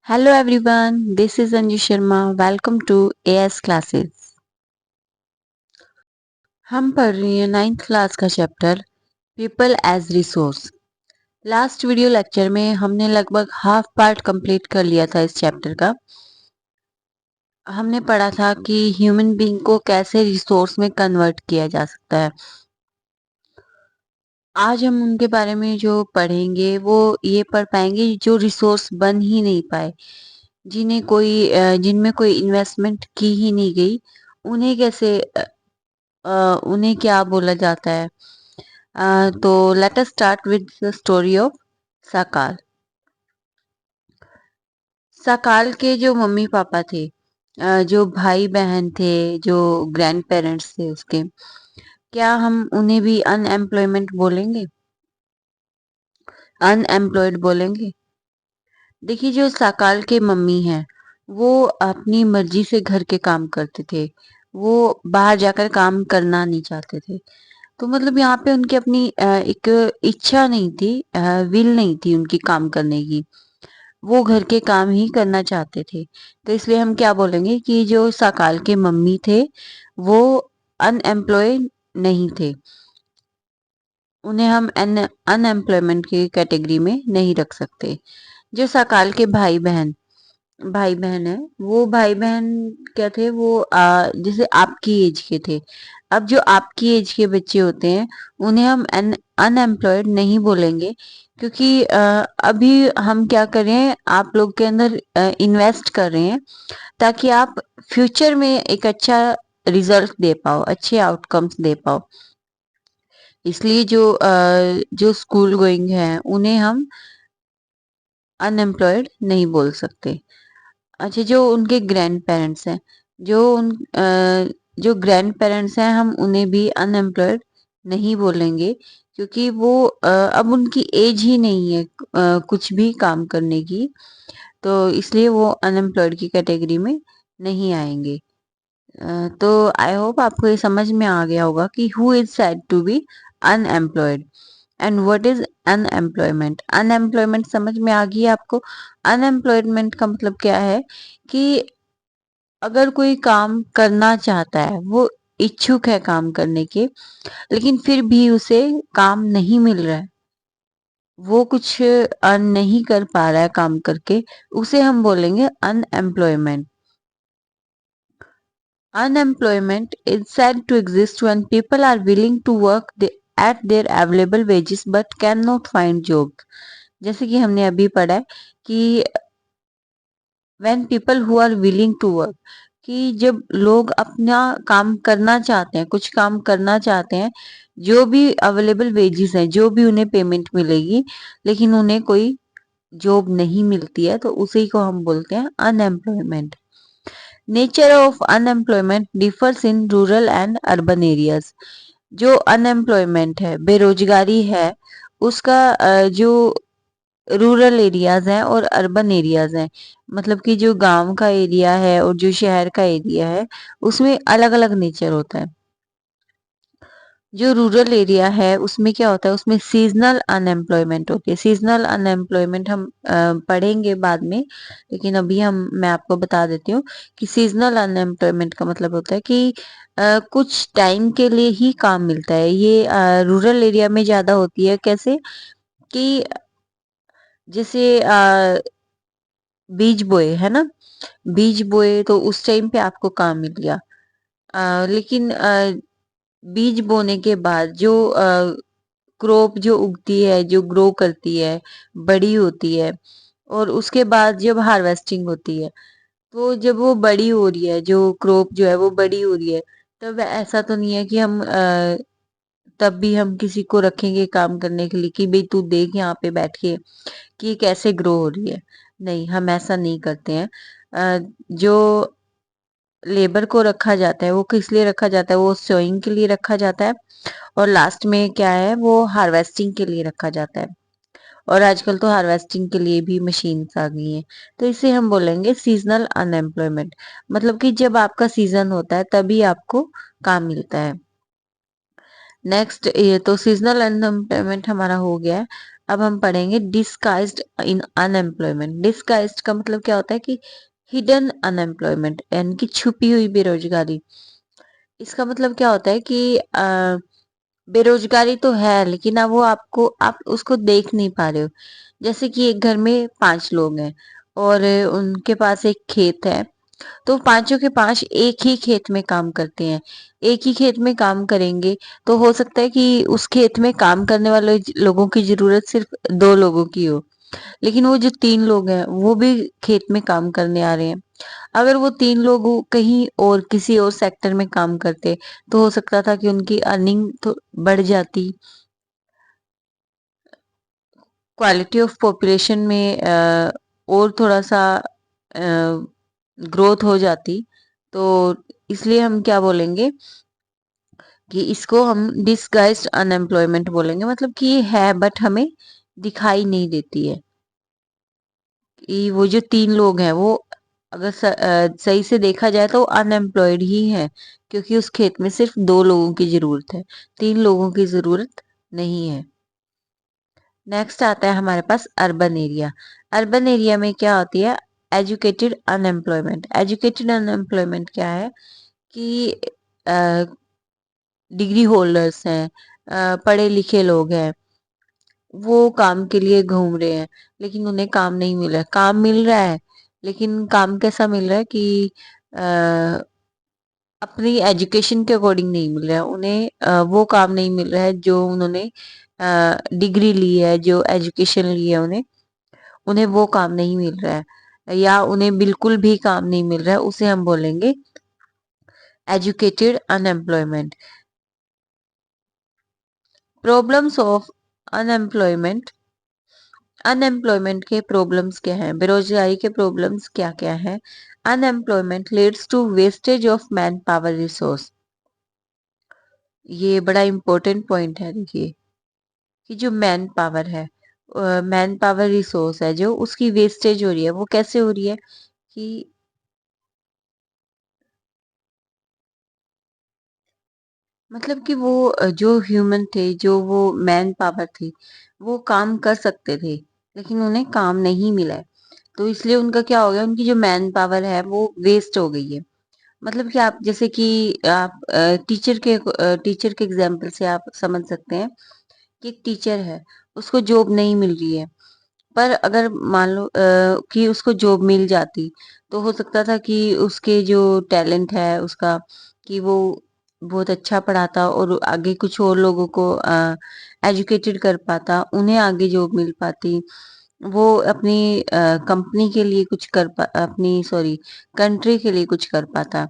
Hello everyone, this is Anju Sharma. Welcome to AS Classes. हम पढ़ रही हैं 9th क्लास का chapter people as resource. Last video lecture में हमने लगभग हाफ पार्ट कंप्लीट कर लिया था इस चैप्टर का। हमने पढ़ा था कि ह्यूमन बीइंग को कैसे रिसोर्स में कन्वर्ट किया जा सकता है। आज हम उनके बारे में जो पढ़ेंगे वो ये पढ़ पाएंगे जो रिसोर्स बन ही नहीं पाए, जिनमें कोई इन्वेस्टमेंट की ही नहीं गई, उन्हें कैसे उन्हें क्या बोला जाता है। तो let us start with the story of सकाल। सकाल के जो मम्मी पापा थे, जो भाई बहन थे, जो ग्रैंड पेरेंट्स थे उसके, क्या हम उन्हें भी अनएम्प्लॉयमेंट बोलेंगे, अनएम्प्लॉयड बोलेंगे? देखिए, जो सकाल के मम्मी हैं वो अपनी मर्जी से घर के काम करते थे, वो बाहर जाकर काम करना नहीं चाहते थे। तो मतलब यहाँ पे उनकी अपनी एक इच्छा नहीं थी, विल नहीं थी उनकी काम करने की। वो घर के काम ही करना चाहते थे। तो इसलिए हम क्या बोलेंगे कि जो सकाल के मम्मी थे वो अनएम्प्लॉयड नहीं थे। उन्हें हम अनएम्प्लॉयमेंट की कैटेगरी में नहीं रख सकते। जो सकाल के भाई बहन है, वो भाई बहन क्या थे, वो जैसे आपकी एज के थे। अब जो आपकी एज के बच्चे होते हैं उन्हें हम अनएम्प्लॉयड नहीं बोलेंगे, क्योंकि अभी हम क्या कर रहे हैं, आप लोग के अंदर इन्वेस्ट कर रहे हैं ताकि आप फ्यूचर में एक अच्छा रिजल्ट दे पाओ, अच्छे आउटकम्स दे पाओ। इसलिए जो स्कूल गोइंग है उन्हें हम अनएम्प्लॉयड नहीं बोल सकते। अच्छा, जो उनके ग्रैंड पेरेंट्स हैं, जो उन जो ग्रैंड पेरेंट्स हैं, हम उन्हें भी अनएम्प्लॉयड नहीं बोलेंगे, क्योंकि वो अब उनकी एज ही नहीं है कुछ भी काम करने की। तो इसलिए वो अनएम्प्लॉयड की कैटेगरी में नहीं आएंगे। तो आई होप आपको ये समझ में आ गया होगा कि who is said to be unemployed and what is unemployment. Unemployment समझ में आ गई है आपको? अनएम्प्लॉयमेंट का मतलब क्या है कि अगर कोई काम करना चाहता है, वो इच्छुक है काम करने के, लेकिन फिर भी उसे काम नहीं मिल रहा है, वो कुछ अर्न नहीं कर पा रहा है काम करके, उसे हम बोलेंगे unemployment. Unemployment is said to exist when people are willing to work at their available wages but cannot find jobs। जैसे कि हमने अभी पढ़ा है कि when people who are willing to work, कि जब लोग अपना काम करना चाहते हैं, कुछ काम करना चाहते हैं, जो भी अवेलेबल वेजेस हैं, जो भी उन्हें पेमेंट मिलेगी, लेकिन उन्हें कोई जॉब नहीं मिलती है, तो उसी को हम बोलते हैं unemployment. Nature of unemployment differs in rural and urban areas. जो अनएम्प्लॉयमेंट है, बेरोजगारी है, उसका जो रूरल एरियाज हैं और अर्बन एरियाज हैं, मतलब कि जो गांव का एरिया है और जो शहर का एरिया है, उसमें अलग अलग नेचर होता है। जो रूरल एरिया है उसमें क्या होता है, उसमें सीजनल अनएम्प्लॉयमेंट होती है। सीजनल अनएम्प्लॉयमेंट हम पढ़ेंगे बाद में, लेकिन अभी मैं आपको बता देती हूँ कि सीजनल अनएम्प्लॉयमेंट का मतलब होता है कि कुछ टाइम के लिए ही काम मिलता है। ये रूरल एरिया में ज्यादा होती है। कैसे कि जैसे बीज बोए है ना, बीज बोए तो उस टाइम पे आपको काम मिल गया, लेकिन बीज बोने के बाद जो क्रॉप जो उगती है, जो ग्रो करती है, बड़ी होती है, और उसके बाद जब हार्वेस्टिंग होती है, तो जब वो बड़ी हो रही है, जो क्रॉप जो है वो बड़ी हो रही है, तब ऐसा तो नहीं है कि हम तब भी हम किसी को रखेंगे काम करने के लिए कि भाई तू देख यहाँ पे बैठ के कि कैसे ग्रो हो रही है। नहीं, हम ऐसा नहीं करते हैं। जो लेबर को रखा जाता है वो किस लिए रखा जाता है, वो सोइंग के लिए रखा जाता है, और लास्ट में क्या है, वो हार्वेस्टिंग के लिए रखा जाता है। और आजकल तो हार्वेस्टिंग के लिए भी मशीन्स आ गई हैं। तो इसे हम बोलेंगे सीजनल अनएम्प्लॉयमेंट, मतलब कि जब आपका सीजन होता है तभी आपको काम मिलता है। नेक्स्ट, ये तो सीजनल अनएम्प्लॉयमेंट हमारा हो गया है। अब हम पढ़ेंगे डिस्गाइज्ड इन अनएम्प्लॉयमेंट। डिस्गाइज्ड का मतलब क्या होता है कि हिडन अनएम्प्लॉयमेंट, यानी कि छुपी हुई बेरोजगारी। इसका मतलब क्या होता है कि बेरोजगारी तो है, लेकिन अब वो आप उसको देख नहीं पा रहे हो। जैसे कि एक घर में 5 लोग हैं और उनके पास एक खेत है, तो पांचों के पांच एक ही खेत में काम करते हैं। एक ही खेत में काम करेंगे तो हो सकता है कि उस खेत में काम करने वाले लोगों की जरूरत सिर्फ 2 लोगों की हो, लेकिन वो जो 3 लोग हैं वो भी खेत में काम करने आ रहे हैं। अगर वो 3 लोग कहीं और किसी और सेक्टर में काम करते तो हो सकता था कि उनकी अर्निंग तो बढ़ जाती, क्वालिटी ऑफ पॉपुलेशन में और थोड़ा सा ग्रोथ हो जाती। तो इसलिए हम क्या बोलेंगे कि इसको हम डिसगाइज्ड अनएम्प्लॉयमेंट बोलेंगे, मतलब कि ये है बट हमें दिखाई नहीं देती है। कि वो जो 3 लोग हैं वो अगर सही से देखा जाए तो अनएम्प्लॉयड ही है, क्योंकि उस खेत में सिर्फ 2 लोगों की जरूरत है, 3 लोगों की जरूरत नहीं है। नेक्स्ट आता है हमारे पास अर्बन एरिया। अर्बन एरिया में क्या होती है? Educated unemployment. एजुकेटेड अनएम्प्लॉयमेंट क्या है कि डिग्री होल्डर्स हैं, पढ़े लिखे लोग हैं, वो काम के लिए घूम रहे हैं, लेकिन उन्हें काम नहीं मिल रहा है। काम मिल रहा है, लेकिन काम कैसा मिल रहा है कि अपनी एजुकेशन के अकॉर्डिंग नहीं मिल रहा है उन्हें। वो काम नहीं मिल रहा है जो उन्होंने डिग्री ली है, जो एजुकेशन ली है, उन्हें उन्हें वो काम नहीं मिल रहा है, या उन्हें बिल्कुल भी काम नहीं मिल रहा है, उसे हम बोलेंगे educated unemployment. Problems of unemployment. Unemployment के प्रॉब्लम्स क्या हैं? बेरोजगारी के प्रॉब्लम्स क्या क्या हैं? Unemployment leads to wastage of man power resource. ये बड़ा इंपॉर्टेंट पॉइंट है। देखिए कि जो मैन पावर है, मैन पावर रिसोर्स है, जो उसकी वेस्टेज हो रही है, वो कैसे हो रही है कि मतलब कि वो जो ह्यूमन थे, जो वो मैन पावर थी, वो काम कर सकते थे, लेकिन उन्हें काम नहीं मिला है। तो इसलिए उनका क्या हो गया, उनकी जो मैन पावर है वो वेस्ट हो गई है। मतलब कि आप जैसे कि आप टीचर के एग्जाम्पल से आप समझ सकते हैं कि एक टीचर है, उसको जॉब नहीं मिल रही है। पर अगर मान लो कि उसको जॉब मिल जाती, तो हो सकता था कि उसके जो टैलेंट है उसका, कि वो बहुत अच्छा पढ़ाता और आगे कुछ और लोगों को एजुकेटेड कर पाता, उन्हें आगे जॉब मिल पाती, वो अपनी कंपनी के लिए कुछ अपनी सॉरी कंट्री के लिए कुछ कर पाता।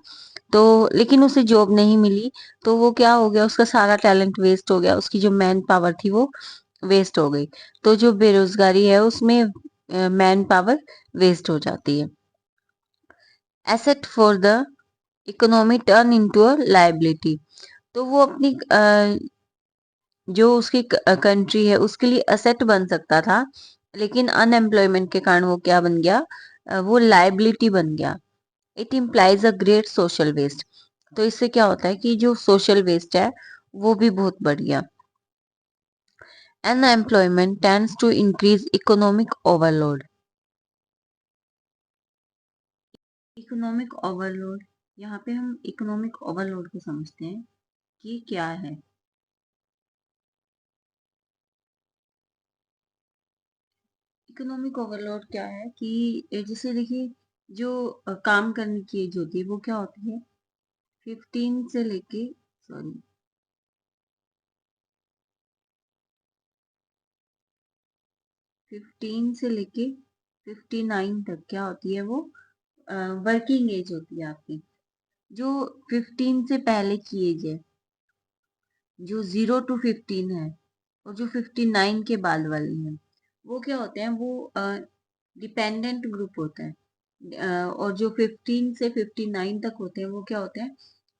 तो लेकिन उसे जॉब नहीं मिली, तो वो क्या हो गया, उसका सारा टैलेंट वेस्ट हो गया, उसकी जो मैन पावर थी वो वेस्ट हो गई। तो जो बेरोजगारी है उसमें मैन पावर वेस्ट हो जाती है। Asset for the economy turn into a liability. तो वो अपनी जो उसकी कंट्री है उसके लिए असेट बन सकता था, लेकिन अनएम्प्लॉयमेंट के कारण वो क्या बन गया, वो लायबिलिटी बन गया। It implies a great social waste. तो इससे क्या होता है कि जो सोशल वेस्ट है वो भी बहुत बढ़ गया। Unemployment tends to increase economic overload. Economic overload, यहाँ पे हम इकोनॉमिक ओवरलोड को समझते हैं कि क्या है। इकोनॉमिक ओवरलोड क्या है कि जैसे देखिए, जो काम करने की एज होती है वो क्या होती है, 15 से लेके सॉरी 15 से लेके 59 तक क्या होती है, वो वर्किंग एज होती है आपकी। जो 15 से पहले की एज है, जो 0 to 15 है, और जो 59 के बाद वाले हैं, वो क्या होते हैं, वो डिपेंडेंट ग्रुप होता है। और जो 15 से 59 तक होते हैं वो क्या होते हैं,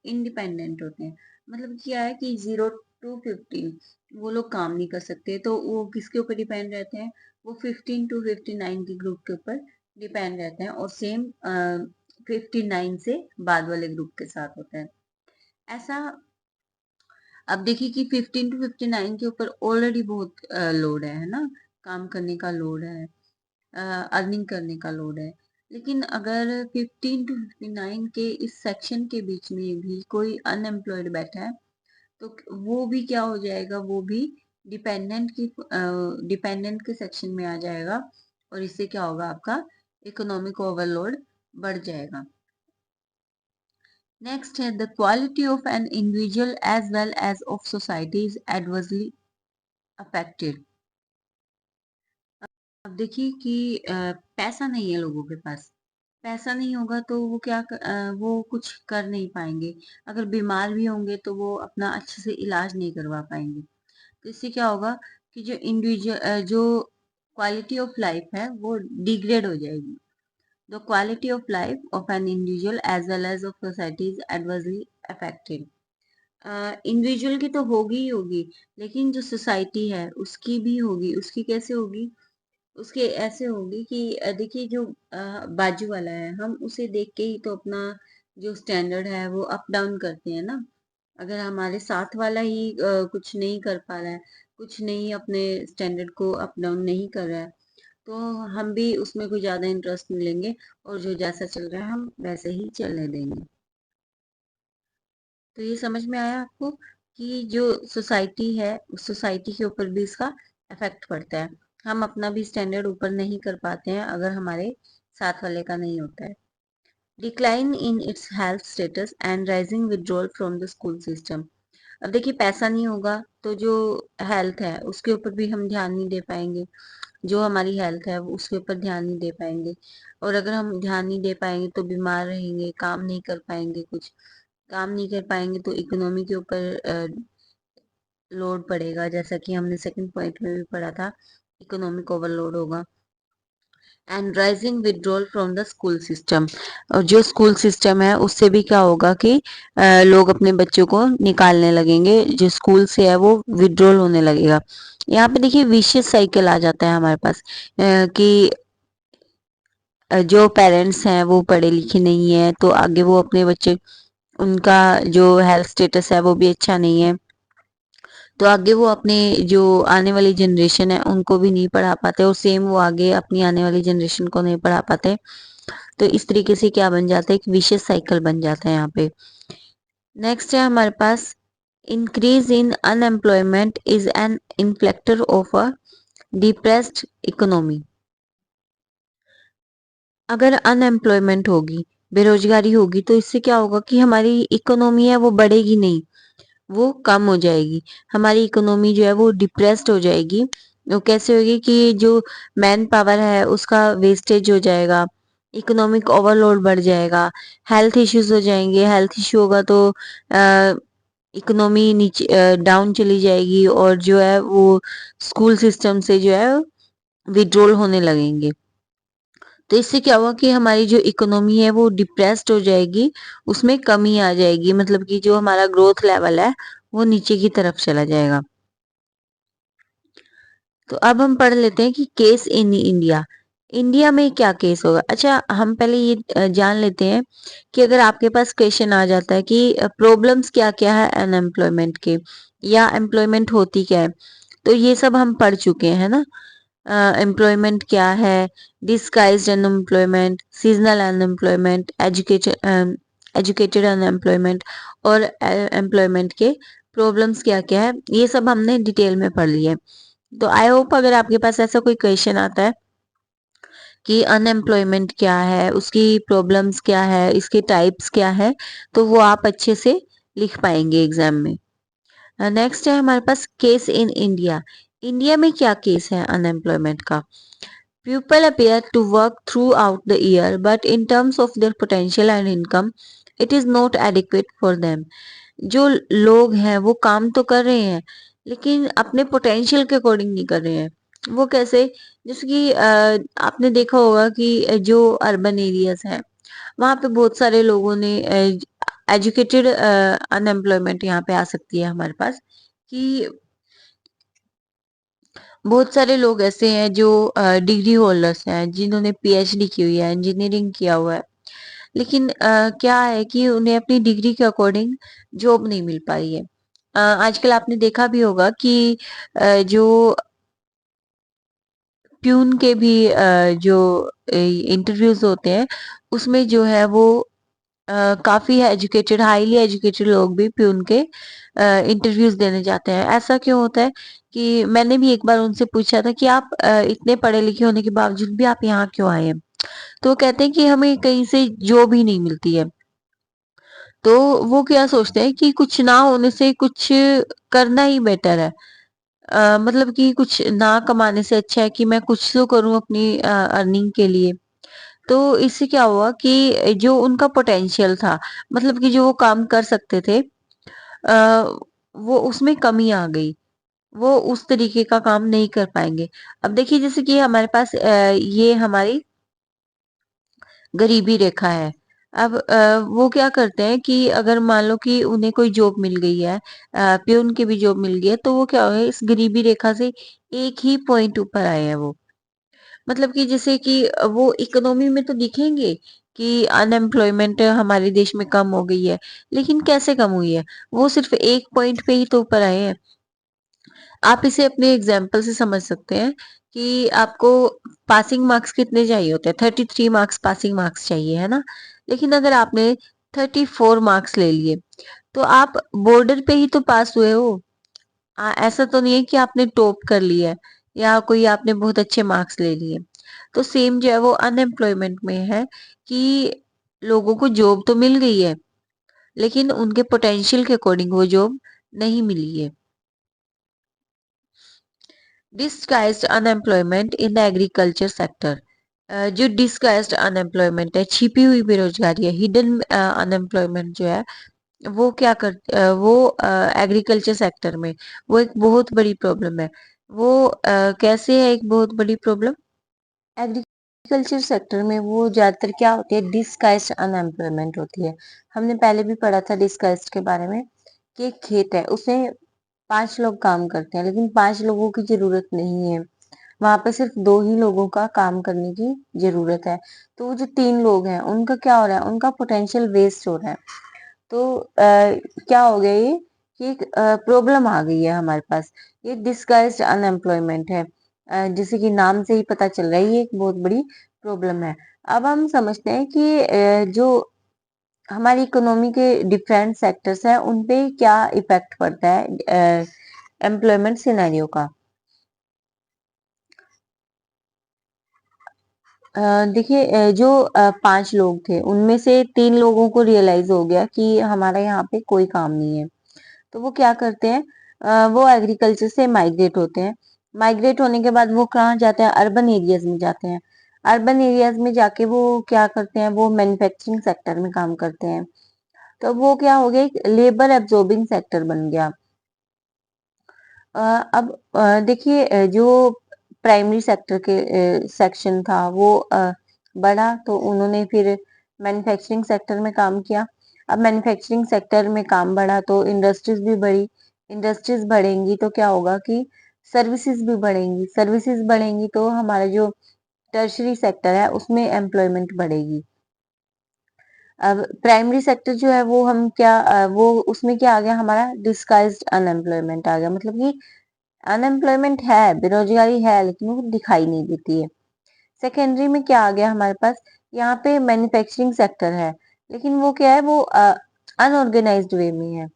इंडिपेंडेंट होते हैं। मतलब क्या है कि 0 to 15 वो लोग काम नहीं कर सकते, तो वो किसके ऊपर डिपेंड रहते हैं, वो 15 to 59 के ग्रुप के ऊपर डिपेंड रहते हैं, और सेम 59 से बाद वाले ग्रुप के साथ होता है ऐसा। अब देखिए कि 15 to 59 के ऊपर ऑलरेडी बहुत लोड है ना, काम करने का लोड है, अर्निंग करने का लोड है। लेकिन अगर 15 टू 59 के इस सेक्शन के बीच में भी कोई अनएम्प्लॉयड बैठा है तो वो भी क्या हो जाएगा, वो भी डिपेंडेंट के सेक्शन में आ जाएगा और इससे क्या होगा, आपका इकोनॉमिक ओवरलोड बढ़ जाएगा। नेक्स्ट है the quality of an individual as well as of society is adversely affected. अब देखिए कि पैसा नहीं है लोगों के पास, पैसा नहीं होगा तो वो वो कुछ कर नहीं पाएंगे। अगर बीमार भी होंगे तो वो अपना अच्छे से इलाज नहीं करवा पाएंगे। तो इससे क्या होगा कि जो क्वालिटी ऑफ लाइफ है वो डिग्रेड हो जाएगी। The quality of life of an individual as well as of society is adversely affected. Individual की तो होगी ही होगी, लेकिन जो सोसाइटी है उसकी भी होगी। उसकी कैसे होगी? उसके ऐसे होगी कि देखिए जो बाजू वाला है, हम उसे देख के ही तो अपना जो स्टैंडर्ड है वो अप डाउन करते हैं ना। अगर हमारे साथ वाला ही कुछ नहीं कर पा रहा है, कुछ नहीं अपने स्टैंडर्ड को अप डाउन नहीं कर रहा है, तो हम भी उसमें कोई ज्यादा इंटरेस्ट नहीं लेंगे और जो जैसा चल रहा है हम वैसे ही चलने देंगे। तो ये समझ में आया आपको कि जो सोसाइटी है उस सोसाइटी के ऊपर भी इसका इफेक्ट पड़ता है। हम अपना भी स्टैंडर्ड ऊपर नहीं कर पाते हैं अगर हमारे साथ वाले का नहीं होता है। Decline in its health status and rising withdrawal from the school system. अब देखिए पैसा नहीं होगा तो जो हेल्थ है उसके ऊपर भी हम ध्यान नहीं दे पाएंगे। जो हमारी हेल्थ है वो उसके ऊपर ध्यान नहीं दे पाएंगे, और अगर हम ध्यान नहीं दे पाएंगे तो बीमार रहेंगे, काम नहीं कर पाएंगे, कुछ काम नहीं कर पाएंगे तो इकोनॉमी के ऊपर लोड पड़ेगा, जैसा कि हमने सेकंड पॉइंट में भी पढ़ा था, इकोनॉमिक ओवरलोड होगा। And rising withdrawal from the school system, और जो स्कूल सिस्टम है उससे भी क्या होगा कि लोग अपने बच्चों को निकालने लगेंगे, जो स्कूल से है वो विड्रॉल होने लगेगा। यहाँ पे देखिए विशियस साइकिल आ जाता है हमारे पास कि जो पेरेंट्स हैं वो पढ़े लिखे नहीं है तो आगे वो अपने बच्चे, उनका जो हेल्थ स्टेटस है वो भी अच्छा नहीं है, तो आगे वो अपने जो आने वाली जनरेशन है उनको भी नहीं पढ़ा पाते और सेम वो आगे अपनी आने वाली जनरेशन को नहीं पढ़ा पाते। तो इस तरीके से क्या बन जाता है, एक विशेष साइकिल बन जाता है यहाँ पे। नेक्स्ट है हमारे पास increase in unemployment is an indicator of a depressed economy. अगर अनएम्प्लॉयमेंट होगी, बेरोजगारी होगी, तो इससे क्या होगा कि हमारी इकोनॉमी है वो बढ़ेगी नहीं, वो कम हो जाएगी। हमारी इकोनॉमी जो है वो डिप्रेस्ड हो जाएगी। वो कैसे होगी कि जो मैन पावर है उसका वेस्टेज हो जाएगा, इकोनॉमिक ओवरलोड बढ़ जाएगा, हेल्थ इश्यूज हो जाएंगे। हेल्थ इश्यू होगा तो इकोनॉमी नीचे डाउन चली जाएगी और जो है वो स्कूल सिस्टम से जो है विड्रॉल होने लगेंगे। तो इससे क्या हुआ कि हमारी जो इकोनॉमी है वो डिप्रेस्ड हो जाएगी, उसमें कमी आ जाएगी, मतलब कि जो हमारा ग्रोथ लेवल है वो नीचे की तरफ चला जाएगा। तो अब हम पढ़ लेते हैं कि केस इन इंडिया, इंडिया में क्या केस होगा। अच्छा, हम पहले ये जान लेते हैं कि अगर आपके पास क्वेश्चन आ जाता है कि प्रॉब्लम्स क्या क्या है अनएम्प्लॉयमेंट के, या एम्प्लॉयमेंट होती क्या है, तो ये सब हम पढ़ चुके हैं ना। एम्प्लॉयमेंट क्या है, disguised unemployment, seasonal unemployment, educated unemployment, और एम्प्लॉयमेंट के प्रॉब्लम्स क्या क्या है, ये सब हमने डिटेल में पढ़ लिए। तो आई होप अगर आपके पास ऐसा कोई क्वेश्चन आता है कि अनएम्प्लॉयमेंट क्या है, उसकी प्रॉब्लम्स क्या है, इसके टाइप्स क्या है, तो वो आप अच्छे से लिख पाएंगे एग्जाम में। नेक्स्ट है हमारे पास केस इन इंडिया, इंडिया में क्या केस है अनएम्प्लॉयमेंट का। People appear to work throughout the year, but in terms of their potential and income, it is not adequate for them. जो लोग हैं वो काम तो कर रहे हैं लेकिन अपने पोटेंशियल के अकॉर्डिंग नहीं कर रहे हैं। वो कैसे? जैसे कि आपने देखा होगा कि जो अर्बन एरियाज हैं वहाँ पे बहुत सारे लोगों ने एजुकेटेड अनएम्प्लॉयमेंट यहाँ पे आ सकती है हमारे पास, कि बहुत सारे लोग ऐसे हैं जो डिग्री होल्डर्स हैं, जिन्होंने पीएचडी की हुई है, इंजीनियरिंग किया हुआ है, लेकिन क्या है कि उन्हें अपनी डिग्री के अकॉर्डिंग जॉब नहीं मिल पा रही है। आजकल आपने देखा भी होगा कि जो प्यून के भी जो इंटरव्यूज होते हैं उसमें जो है वो काफी एजुकेटेड हाईली एजुकेटेड लोग भी प्यून के इंटरव्यूज देने जाते हैं। ऐसा क्यों होता है कि मैंने भी एक बार उनसे पूछा था कि आप इतने पढ़े लिखे होने के बावजूद भी आप यहाँ क्यों आए हैं? तो वो कहते हैं कि हमें कहीं से जॉब ही नहीं मिलती है। तो वो क्या सोचते हैं कि कुछ ना होने से कुछ करना ही बेटर है। मतलब कि कुछ ना कमाने से अच्छा है कि मैं कुछ तो करूं अपनी अर्निंग के लिए। तो इससे क्या हुआ कि जो उनका पोटेंशियल था, मतलब कि जो वो काम कर सकते थे, वो उसमें कमी आ गई। वो उस तरीके का काम नहीं कर पाएंगे। अब देखिए जैसे कि हमारे पास ये हमारी गरीबी रेखा है। अब वो क्या करते हैं कि अगर मान लो कि उन्हें कोई जॉब मिल गई है, प्यून की भी जॉब मिल गई है, तो वो क्या है इस गरीबी रेखा से एक ही पॉइंट ऊपर आए हैं वो। मतलब कि जैसे कि वो इकोनॉमी में तो दिखेंगे कि अनएम्प्लॉयमेंट हमारे देश में कम हो गई है, लेकिन कैसे कम हुई है? वो सिर्फ एक पॉइंट पे ही तो ऊपर आए हैं। आप इसे अपने एग्जाम्पल से समझ सकते हैं कि आपको पासिंग मार्क्स कितने चाहिए होते हैं? 33 मार्क्स पासिंग मार्क्स चाहिए, है ना? लेकिन अगर आपने 34 मार्क्स ले लिए तो आप बॉर्डर पे ही तो पास हुए हो। ऐसा तो नहीं है कि आपने टॉप कर लिया है या कोई आपने बहुत अच्छे मार्क्स ले लिए। तो सेम जो है वो अनएम्प्लॉयमेंट में है कि लोगों को जॉब तो मिल गई है, लेकिन उनके पोटेंशियल के अकॉर्डिंग वो जॉब नहीं मिली है। Disguised unemployment in the agriculture sector. जो डिस्गाइज्ड अनएम्प्लॉयमेंट है, छिपी हुई बेरोजगारी है, हिडन अनएम्प्लॉयमेंट जो है वो क्या कर वो एग्रीकल्चर सेक्टर में वो एक बहुत बड़ी प्रॉब्लम है। वो कैसे है एक बहुत बड़ी प्रॉब्लम? एग्रीकल्चर सेक्टर में वो ज्यादातर क्या होती है, डिस्गाइज्ड अनएम्प्लॉयमेंट होती है। हमने पहले भी पढ़ा था डिस्गाइज्ड के बारे में कि एक खेत है उसमें 5 लोग काम करते हैं, लेकिन 5 लोगों की जरूरत नहीं है। वहां पे सिर्फ 2 ही लोगों का काम करने की जरूरत है। तो वो जो 3 लोग हैं उनका क्या हो रहा है, उनका पोटेंशियल वेस्ट हो रहा है। तो क्या हो गया ये कि एक प्रॉब्लम आ गई है हमारे पास। ये डिस्गाइज्ड अनएम्प्लॉयमेंट है। जैसे कि नाम से ही पता चल रहा है ये एक बहुत बड़ी प्रॉब्लम है। अब हम समझते हैं कि जो हमारी इकोनॉमी के डिफरेंट सेक्टर्स हैं उन पे क्या इफेक्ट पड़ता है एम्प्लॉयमेंट सिनेरियो का। देखिए जो 5 लोग थे उनमें से 3 लोगों को रियलाइज हो गया कि हमारा यहाँ पे कोई काम नहीं है। तो वो क्या करते हैं, वो एग्रीकल्चर से माइग्रेट होते हैं। माइग्रेट होने के बाद वो कहाँ जाते हैं, अर्बन एरियाज में जाते हैं। अर्बन एरियाज में जाके वो क्या करते हैं, वो मैन्युफैक्चरिंग सेक्टर में काम करते हैं। तो वो क्या हो गया, एक लेबर एब्जॉर्बिंग सेक्टर बन गया। अब देखिए जो प्राइमरी सेक्टर के सेक्शन था वो बढ़ा, तो उन्होंने फिर मैन्युफैक्चरिंग सेक्टर में काम किया। अब मैन्युफैक्चरिंग सेक्टर में काम बढ़ा तो इंडस्ट्रीज भी बढ़ी। इंडस्ट्रीज बढ़ेंगी तो क्या होगा कि सर्विसेज भी बढ़ेंगी। सर्विसेज बढ़ेंगी तो हमारा जो टर्शरी सेक्टर है उसमें एम्प्लॉयमेंट बढ़ेगी। अब प्राइमरी सेक्टर जो है वो हम क्या वो उसमें क्या आ गया, हमारा डिस्गाइज्ड अनएम्प्लॉयमेंट आ गया। मतलब कि अनएम्प्लॉयमेंट है, बेरोजगारी है, लेकिन वो दिखाई नहीं देती है। सेकेंडरी में क्या आ गया हमारे पास, यहाँ पे मैन्युफैक्चरिंग सेक्टर है, लेकिन वो क्या है, वो अनऑर्गेनाइज्ड वे में है।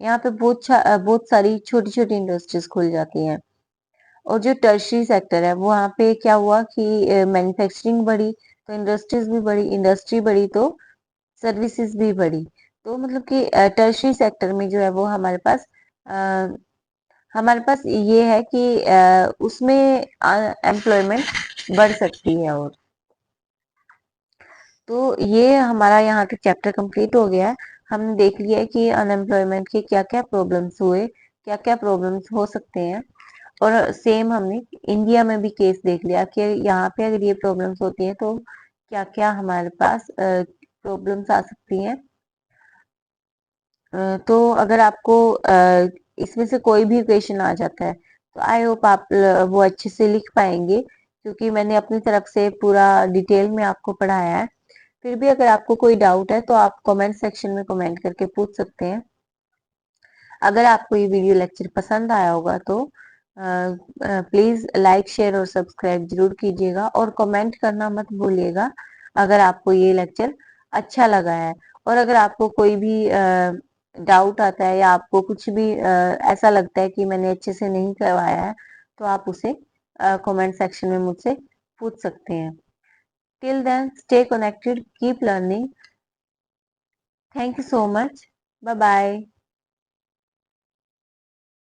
यहाँ पे बहुत सारी छोटी छोटी इंडस्ट्रीज खुल जाती हैं। और जो टर्शरी सेक्टर है वहाँ पे क्या हुआ कि मैन्युफैक्चरिंग बढ़ी तो इंडस्ट्रीज भी बढ़ी, इंडस्ट्री बढ़ी तो सर्विसेज भी बढ़ी। तो मतलब कि टर्शरी सेक्टर में जो है वो हमारे पास ये है कि उसमें एम्प्लॉयमेंट बढ़ सकती है। और तो ये हमारा यहाँ का चैप्टर कंप्लीट हो गया है। हमने देख लिया है कि अनएम्प्लॉयमेंट के क्या क्या प्रॉब्लम्स हुए, क्या क्या प्रॉब्लम्स हो सकते हैं। और सेम हमने इंडिया में भी केस देख लिया कि यहाँ पे अगर ये प्रॉब्लम्स होती हैं तो क्या क्या हमारे पास प्रॉब्लम्स आ सकती हैं। तो अगर आपको इसमें से कोई भी क्वेश्चन आ जाता है तो आई होप आप वो अच्छे से लिख पाएंगे, क्योंकि मैंने अपनी तरफ से पूरा डिटेल में आपको पढ़ाया है। फिर भी अगर आपको कोई डाउट है तो आप कमेंट सेक्शन में कमेंट करके पूछ सकते हैं। अगर आपको ये वीडियो लेक्चर पसंद आया होगा तो प्लीज लाइक शेयर और सब्सक्राइब जरूर कीजिएगा और कमेंट करना मत भूलिएगा अगर आपको ये लेक्चर अच्छा लगा है। और अगर आपको कोई भी डाउट आता है या आपको कुछ भी ऐसा लगता है कि मैंने अच्छे से नहीं करवाया है तो आप उसे कमेंट सेक्शन में मुझसे पूछ सकते हैं। Till then stay connected, keep learning. Thank you so much. Bye bye.